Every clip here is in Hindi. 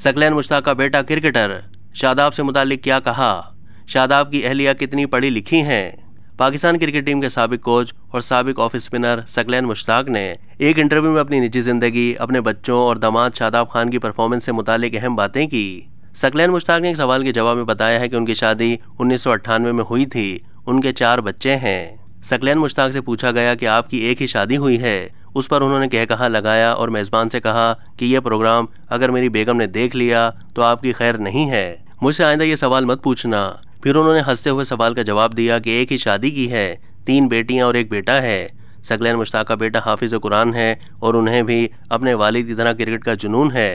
सकलैन मुश्ताक का बेटा क्रिकेटर, शादाब से मुतालिक क्या कहा? शादाब की अहलिया कितनी पढ़ी लिखी हैं? पाकिस्तान क्रिकेट टीम के साबिक कोच और साबिक ऑफ स्पिनर सकलैन मुश्ताक ने एक इंटरव्यू में अपनी निजी जिंदगी, अपने बच्चों और दामाद शादाब खान की परफॉर्मेंस से मुतालिक अहम बातें की। सकलैन मुश्ताक ने एक सवाल के जवाब में बताया है कि उनकी शादी 1998 में हुई थी। उनके 4 बच्चे हैं। सकलैन मुश्ताक से पूछा गया कि आपकी एक ही शादी हुई है। उस पर उन्होंने कहा लगाया और मेज़बान से कहा कि यह प्रोग्राम अगर मेरी बेगम ने देख लिया तो आपकी खैर नहीं है, मुझसे आइंदा ये सवाल मत पूछना। फिर उन्होंने हंसते हुए सवाल का जवाब दिया कि एक ही शादी की है, 3 बेटियां और 1 बेटा है। सकलैन मुश्ताक का बेटा हाफिज़ कुरान है और उन्हें भी अपने वालिद की तरह क्रिकेट का जुनून है।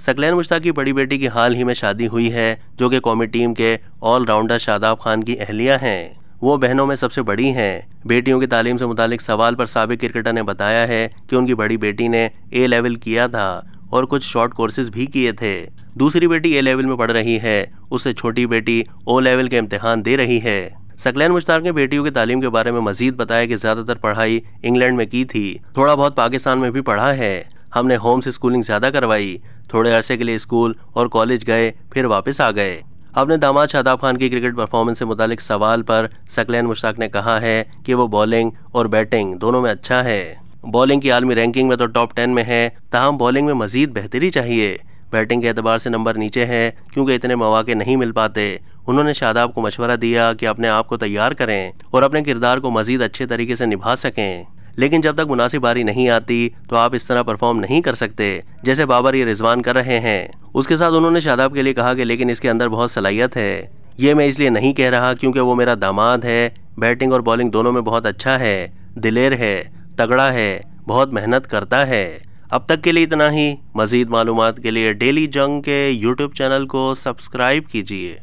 सकलैन मुश्ताक की बड़ी बेटी की हाल ही में शादी हुई है, जो कि कौमी टीम के ऑलराउंडर शादाब खान की अहलिया हैं। वो बहनों में सबसे बड़ी हैं। बेटियों की तालीम से मुतालिक सवाल पर साबिक क्रिकेटर ने बताया है कि उनकी बड़ी बेटी ने A लेवल किया था और कुछ शॉर्ट कोर्सेज भी किए थे। दूसरी बेटी A लेवल में पढ़ रही है, उससे छोटी बेटी O लेवल के इम्तिहान दे रही है। सकलैन मुश्ताक ने बेटियों की तालीम के बारे में मजीद बताया कि ज़्यादातर पढ़ाई इंग्लैंड में की थी, थोड़ा बहुत पाकिस्तान में भी पढ़ा है। हमने होम से स्कूलिंग ज़्यादा करवाई, थोड़े अरसे के लिए स्कूल और कॉलेज गए, फिर वापस आ गए। अपने दामाद शादाब खान की क्रिकेट परफॉर्मेंस से मुतालिक सवाल पर सकलैन मुश्ताक ने कहा है कि वो बॉलिंग और बैटिंग दोनों में अच्छा है। बॉलिंग की आलमी रैंकिंग में तो टॉप 10 में है, ताहम बॉलिंग में मजीद बेहतरी चाहिए। बैटिंग के एतबार से नंबर नीचे है क्योंकि इतने मौके नहीं मिल पाते। उन्होंने शादाब को मशवरा दिया कि अपने आप को तैयार करें और अपने किरदार को मजीद अच्छे तरीके से निभा सकें, लेकिन जब तक मुनासिब बारी नहीं आती तो आप इस तरह परफॉर्म नहीं कर सकते जैसे बाबर या रिजवान कर रहे हैं। उसके साथ उन्होंने शादाब के लिए कहा कि लेकिन इसके अंदर बहुत सलाहियत है। ये मैं इसलिए नहीं कह रहा क्योंकि वो मेरा दामाद है। बैटिंग और बॉलिंग दोनों में बहुत अच्छा है, दिलेर है, तगड़ा है, बहुत मेहनत करता है। अब तक के लिए इतना ही। मज़ीद मालूमात के लिए डेली जंग के यूट्यूब चैनल को सब्सक्राइब कीजिए।